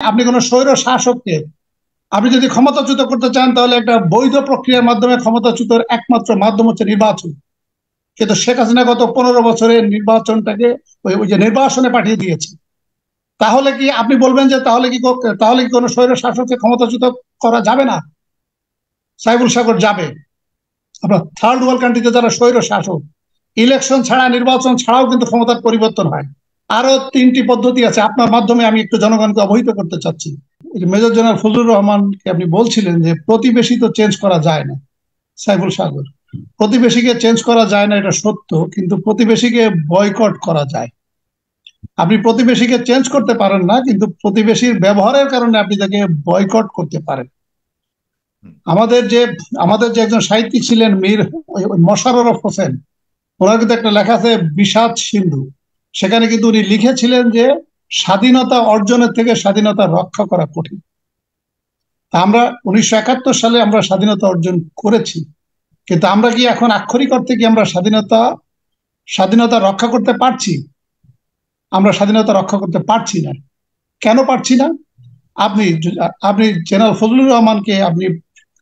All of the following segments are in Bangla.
আপনি কোন স্বৈর শাসককে আপনি যদি ক্ষমতাচ্যুত করতে চান তাহলে একটা বৈধ প্রক্রিয়ার মাধ্যমে ক্ষমতাচ্যুতের একমাত্র মাধ্যম হচ্ছে নির্বাচন। কিন্তু শেখ হাসিনা গত 15 বছরের নির্বাচনটাকে ওই ওই যে নির্বাসনে পাঠিয়ে দিয়েছে। তাহলে কি আপনি বলবেন যে তাহলে কি কোনো স্বৈর শাসককে ক্ষমতাচ্যুত করা যাবে না? সাইবুল সাগর যাবে। আপনার থার্ড ওয়ার্ল্ড কান্ট্রিতে যারা স্বৈর শাসক, ইলেকশন ছাড়া নির্বাচন ছাড়াও কিন্তু ক্ষমতার পরিবর্তন হয়। আরো 3টি পদ্ধতি আছে, আপনার মাধ্যমে আমি একটু জনগণকে অবহিত করতে চাচ্ছি। মেজর জেনারেল ফজলুর রহমানকে আপনি বলছিলেন যে প্রতিবেশী তো চেঞ্জ করা যায় না। সাইফুল সাগর, প্রতিবেশীকে চেঞ্জ করা যায় না এটা সত্য, কিন্তু প্রতিবেশীকে বয়কট করা যায়। আপনি প্রতিবেশীকে চেঞ্জ করতে পারেন না, কিন্তু প্রতিবেশীর ব্যবহারের কারণে আপনি তাকে বয়কট করতে পারেন। আমাদের যে আমাদের যে একজন সাহিত্যিক ছিলেন মীর মোশাররফ হোসেন, ওনার কিন্তু একটা লেখা আছে বিষাদ সিন্ধু। সেখানে কিন্তু উনি লিখেছিলেন যে স্বাধীনতা অর্জনের থেকে স্বাধীনতা রক্ষা করা কঠিন। আমরা 1971 সালে আমরা স্বাধীনতা অর্জন করেছি, কিন্তু আমরা কি এখন আক্ষরিক অর্থে কি আমরা স্বাধীনতা রক্ষা করতে পারছি? আমরা স্বাধীনতা রক্ষা করতে পারছি না। কেন পারছি না? আপনি আপনি জেনারেল ফজলুর রহমানকে আপনি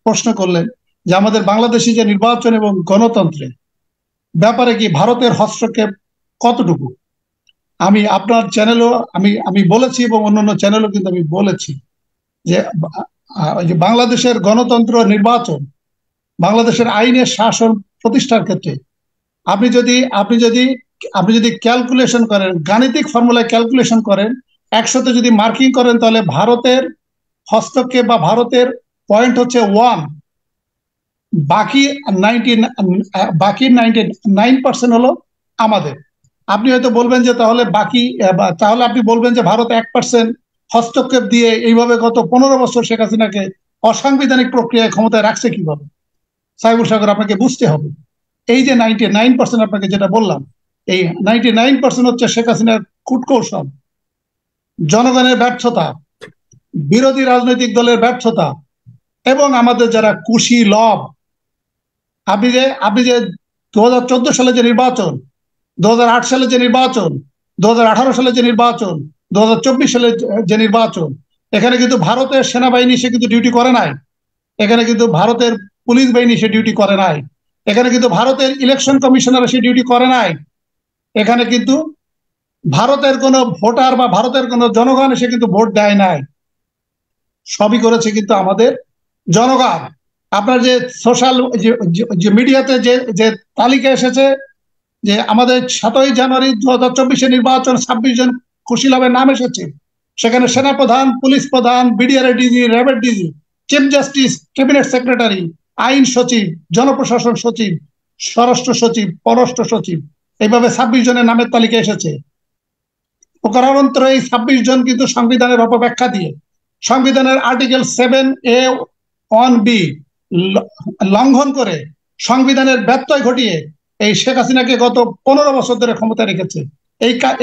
প্রশ্ন করলেন যে আমাদের বাংলাদেশি যে নির্বাচন এবং গণতন্ত্রের ব্যাপারে কি ভারতের হস্তক্ষেপ কতটুকু। আমি আপনার চ্যানেলও আমি আমি বলেছি এবং অন্যান্য চ্যানেলও কিন্তু আমি বলেছি যে ওই যে বাংলাদেশের গণতন্ত্র নির্বাচন, বাংলাদেশের আইনের শাসন প্রতিষ্ঠার ক্ষেত্রে আপনি যদি আপনি যদি আপনি যদি ক্যালকুলেশন করেন, গাণিতিক ফর্মুলায় ক্যালকুলেশন করেন, 100তে যদি মার্কিং করেন, তাহলে ভারতের হস্তক্ষেপ বা ভারতের পয়েন্ট হচ্ছে 1, বাকি 99% হলো আমাদের। আপনি হয়তো বলবেন যে তাহলে আপনি বলবেন যে ভারত 1% হস্তক্ষেপ দিয়ে এইভাবে গত 15 বছর শেখ হাসিনাকে অসাংবিধানিক প্রক্রিয়ায় ক্ষমতায় রাখছে কিভাবে। সাইবুল সাগর, আপনাকে বুঝতে হবে এই যে 99% আপনাকে যেটা বললাম, এই 99% হচ্ছে শেখ হাসিনার কূটকৌশল, জনগণের ব্যর্থতা, বিরোধী রাজনৈতিক দলের ব্যর্থতা এবং আমাদের যারা কুশীলব। আপনি যে 2014 সালে যে নির্বাচন, 2008 সালে যে নির্বাচন, 2018 সালে যে নির্বাচন, 2024 সালে যে নির্বাচন, এখানে কিন্তু ভারতের সেনাবাহিনী সে কিন্তু ডিউটি করে নাই। এখানে কিন্তু ভারতের পুলিশ বাহিনী সে ডিউটি করে নাই। এখানে কিন্তু ভারতের ইলেকশন কমিশনার সে ডিউটি করে নাই। এখানে কিন্তু ভারতের কোন ভোটার বা ভারতের কোন জনগণ সে কিন্তু ভোট দেয় নাই। সবই করেছে কিন্তু আমাদের জনগণ। আপনার যে সোশ্যাল যে মিডিয়াতে যে যে তালিকা এসেছে যে আমাদের 7ই জানুয়ারি 2024 নির্বাচন 26 জন কুশীলবের নাম এসেছে, সেখানে সেনাপ্রধান, পুলিশ প্রধান, বিডিআর ডিজি, র্যাবের DG, chief justice, cabinet secretary, আইন সচিব, জনপ্রশাসন সচিব, স্বরাষ্ট্র সচিব, পররাষ্ট্র সচিব, এইভাবে 26 জনের নামের তালিকা এসেছে। প্রকারান্তর এই 26 জন কিন্তু সংবিধানের অপব্যাখ্যা দিয়ে, সংবিধানের আর্টিকেল 7A(1)(b) লঙ্ঘন করে, সংবিধানের ব্যত্যয় ঘটিয়ে এই শেখ হাসিনাকে গত 15 বছর ধরে ক্ষমতায় রেখেছে।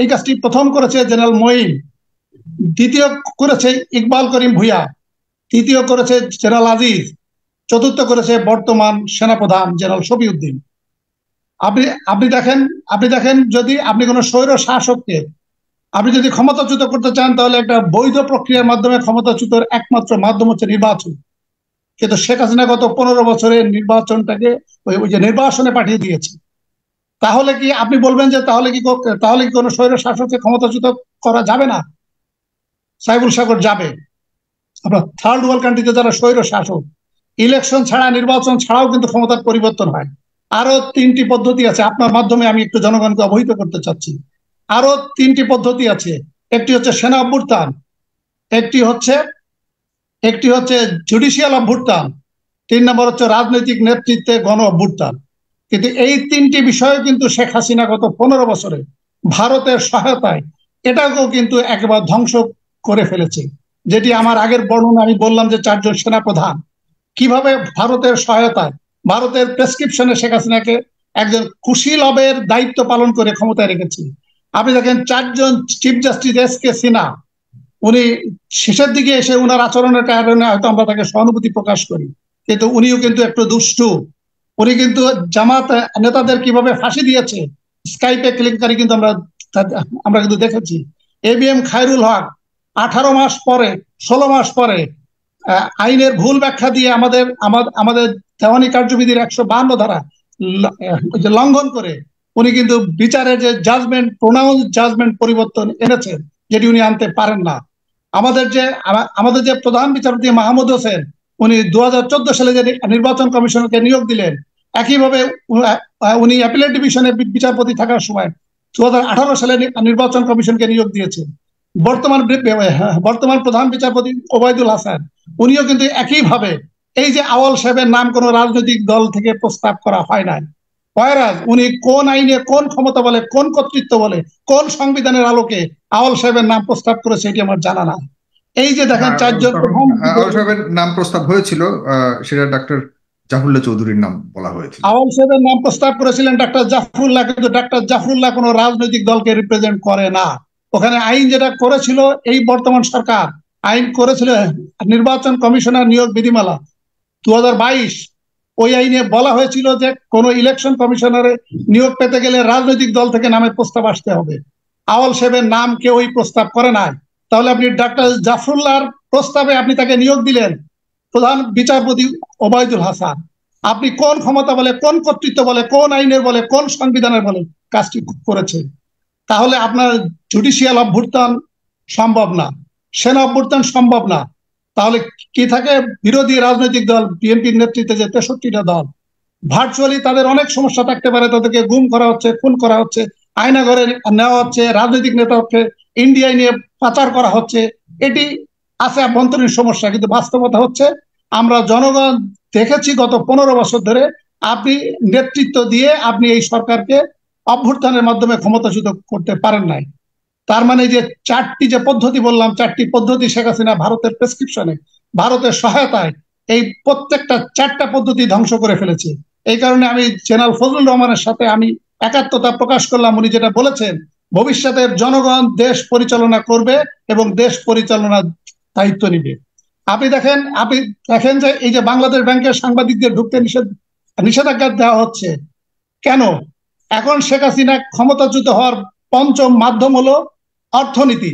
এই কাজটি প্রথম করেছে জেনারেল মঈন, দ্বিতীয় করেছে ইকবাল করিম ভুইয়া, তৃতীয় করেছে জেনারেল আজিজ, চতুর্থ করেছে বর্তমান সেনাপ্রধান জেনারেল শফিউদ্দিন। আপনি আপনি দেখেন যদি আপনি কোন স্বৈর শাসককে আপনি যদি ক্ষমতাচ্যুত করতে চান তাহলে একটা বৈধ প্রক্রিয়ার মাধ্যমে ক্ষমতাচ্যুতের একমাত্র মাধ্যম হচ্ছে নির্বাচন। কিন্তু শেখ হাসিনা গত 15 বছরের নির্বাচনটাকে ওই যে নির্বাসনে পাঠিয়ে দিয়েছে। তাহলে কি আপনি বলবেন যে তাহলে কি কোনো স্বৈর শাসককে ক্ষমতাচ্যুত করা যাবে না? সাইবুল সাগর যাবে। আপনার থার্ড ওয়ার্ল্ড কান্ট্রিতে যারা স্বৈর শাসক, ইলেকশন ছাড়া নির্বাচন ছাড়াও কিন্তু ক্ষমতার পরিবর্তন হয়। আরো 3টি পদ্ধতি আছে, আপনার মাধ্যমে আমি একটু জনগণকে অবহিত করতে চাচ্ছি। আরো 3টি পদ্ধতি আছে। একটি হচ্ছে সেনা অভ্যুত্থান, একটি হচ্ছে জুডিশিয়াল অভ্যুত্থান, 3 নম্বর হচ্ছে রাজনৈতিক নেতৃত্বে গণ অভ্যুত্থান। কিন্তু এই 3টি বিষয় কিন্তু শেখ হাসিনা গত 15 বছরে ভারতের সহায়তায় এটাকেও কিন্তু একেবারে ধ্বংস করে ফেলেছে। যেটি আমার আগের বর্ণনা আমি বললাম যে 4 জন সেনাপ্রধান কিভাবে ভারতের সহায়তায়, ভারতের প্রেসক্রিপশনে শেখ হাসিনাকে একজন কুশীলবের দায়িত্ব পালন করে ক্ষমতায় রেখেছে। আপনি দেখেন 4 জন চিফ জাস্টিস এস.কে সিনহা, উনি শেষের দিকে এসে উনার আচরণের কারণে হয়তো আমরা তাকে সহানুভূতি প্রকাশ করি, কিন্তু উনিও কিন্তু একটু দুষ্টু। উনি কিন্তু জামাত নেতাদের কিভাবে ফাঁসি দিয়েছে স্কাইপে কেলেঙ্কারি কিন্তু আমরা কিন্তু দেখেছি। এবিএম খায়রুল হক, 18 মাস পরে, 16 মাস পরে আইনের ভুল ব্যাখ্যা দিয়ে আমাদের দেওয়ানি কার্যবিধির 152 ধারা লঙ্ঘন করে উনি কিন্তু বিচারের যে জাজমেন্ট, প্রোনাউন্স জাজমেন্ট পরিবর্তন এনেছেন, যেটি উনি আনতে পারেন না। আমাদের যে প্রধান বিচারপতি মাহমুদ হোসেন, উনি 2014 সালে যে নির্বাচন কমিশনকে নিয়োগ দিলেন, একইভাবে উনি অ্যাপিলেট ডিভিশনে বিচারপতি থাকার সময় 2018 সালে নির্বাচন কমিশনকে নিয়োগ দিয়েছেন। বর্তমান প্রধান বিচারপতি ওবায়দুল হাসান, উনিও কিন্তু একইভাবে এই যে আওয়াল সাহেবের নাম কোন রাজনৈতিক দল থেকে প্রস্তাব করা হয় নাই। উনি কোন আইনে, কোন ক্ষমতা বলে, কোন কর্তৃত্ব বলে, কোন সংবিধানের আলোকে আওয়াল সাহেবের নাম প্রস্তাব করেছে এটি আমার জানা না। এই যে দেখেন 4 জন আওয়াল সাহেবের নাম প্রস্তাব হয়েছিল, সেটা ডাক্তার জাফরুল্লাহ চৌধুরীর নাম বলা হয়েছিল। আওয়াল সাহেবের নাম প্রস্তাব করেছিলেন ডাক্তার জাফরুল্লাহ, কিন্তু ডাক্তার জাফরুল্লাহ কোনো রাজনৈতিক দলকে রিপ্রেজেন্ট করে না। ওখানে আইন যেটা করেছিল এই বর্তমান সরকার, আইন করেছিল নির্বাচন কমিশনার নিয়োগ বিধিমালা 2022। ওই আইনে বলা হয়েছিল যে কোন ইলেকশন কমিশনারে নিয়োগ পেতে গেলে রাজনৈতিক দল থেকে নামের প্রস্তাব আসতে হবে। আওয়াল সাহেবের নাম কেউ ওই প্রস্তাব করে নাই। তাহলে আপনি ডাক্তার জাফরুল্লাহর প্রস্তাবে আপনি তাকে নিয়োগ দিলেন প্রধান বিচারপতি ওবায়দুল হাসান। আপনি কোন ক্ষমতা বলে, কোন কর্তৃত্ব বলে, কোন আইনের বলে, কোন সংবিধানের বলে কাজটি করেছেন? তাহলে আপনার জুডিশিয়াল অভ্যুত্থান সম্ভব না, সেনা অভ্যুত্থান সম্ভব না। তাহলে কি থাকে? বিরোধী রাজনৈতিক দল বিএনপির নেতৃত্বে যে 63টা দল, ভার্চুয়ালি তাদের অনেক সমস্যা থাকতে পারে, তাদেরকে গুম করা হচ্ছে, খুন করা হচ্ছে, আয়নাঘরে নেওয়া হচ্ছে, রাজনৈতিক নেতাকে ইন্ডিয়ায় নিয়ে পাচার করা হচ্ছে। এটি আছে আভ্যন্তরীণ সমস্যা, কিন্তু বাস্তবতা হচ্ছে আমরা জনগণ দেখেছি গত 15 বছর ধরে আপনি নেতৃত্ব দিয়ে আপনি এই সরকারকে অভ্যুত্থানের মাধ্যমে ক্ষমতাচ্যুত করতে পারেন নাই। তার মানে যে 4টি যে পদ্ধতি বললাম, 4টি পদ্ধতি শেখ হাসিনা ভারতের প্রেসক্রিপশনে, ভারতের সহায়তায় এই প্রত্যেকটা 4টা পদ্ধতি ধ্বংস করে ফেলেছে। এই কারণে আমি জেনারেল ফজলুর রহমানের সাথে আমি একাত্মতা প্রকাশ করলাম। উনি যেটা বলেছেন, ভবিষ্যতের জনগণ দেশ পরিচালনা করবে এবং দেশ পরিচালনার দায়িত্ব নিবে। আপনি দেখেন যে এই যে বাংলাদেশ ব্যাংকের সাংবাদিকদের ঢুকতে নিষেধাজ্ঞা দেওয়া হচ্ছে কেন? এখন শেখ হাসিনা ক্ষমতাচ্যুত হওয়ার পঞ্চম মাধ্যম হলো অর্থনীতি।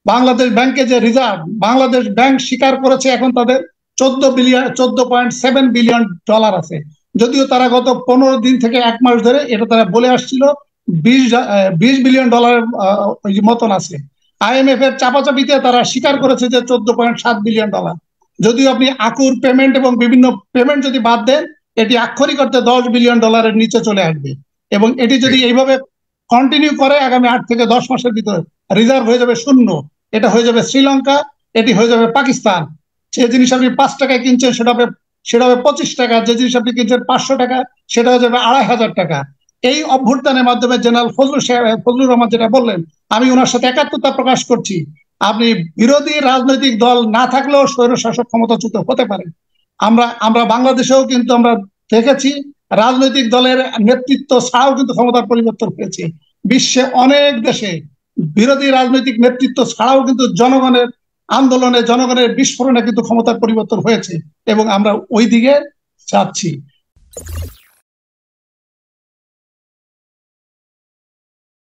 বাংলাদেশ ব্যাংকে যে রিজার্ভ, বাংলাদেশ ব্যাংক স্বীকার করেছে এখন তাদের 14.7 বিলিয়ন ডলার আছে। যদিও তারা গত 15 দিন থেকে 1 মাস ধরে এটা তারা বলে আসছিল 20 বিলিয়ন ডলারের মতন আছে। IMF এর চাপাচাপিতে তারা স্বীকার করেছে যে 14.7 বিলিয়ন ডলার। যদিও আপনি আকুর পেমেন্ট এবং বিভিন্ন পেমেন্ট যদি বাদ দেন, এটি আক্ষরিক অর্থে 10 বিলিয়ন ডলারের নিচে চলে আসবে। এবং এটি যদি এইভাবে কন্টিনিউ করে আগামী 8 থেকে 10 মাসের ভিতরে রিজার্ভ হয়ে যাবে শূন্য। এটা হয়ে যাবে শ্রীলঙ্কা, এটি হয়ে যাবে পাকিস্তান। যে জিনিস আপনি 5 টাকায় কিনছেন সেটা হবে 25 টাকা, যে জিনিস আপনি কিনছেন 500 টাকা সেটা হয়ে যাবে 2500 টাকা। এই অভ্যুত্থানের মাধ্যমে জেনারেল ফজলুর রহমান যেটা বললেন, আমি ওনার সাথে একাত্মতা প্রকাশ করছি। আপনি বিরোধী রাজনৈতিক দল না থাকলেও স্বৈরশাসক ক্ষমতাচ্যুত হতে পারে। আমরা বাংলাদেশেও কিন্তু আমরা দেখেছি রাজনৈতিক দলের নেতৃত্ব ছাড়াও কিন্তু ক্ষমতার পরিবর্তন হয়েছে। বিশ্বে অনেক দেশে বিরোধী রাজনৈতিক নেতৃত্ব ছাড়াও কিন্তু জনগণের আন্দোলনে, জনগণের বিস্ফোরণে কিন্তু ক্ষমতার পরিবর্তন হয়েছে এবং আমরা ওই দিকে যাচ্ছি।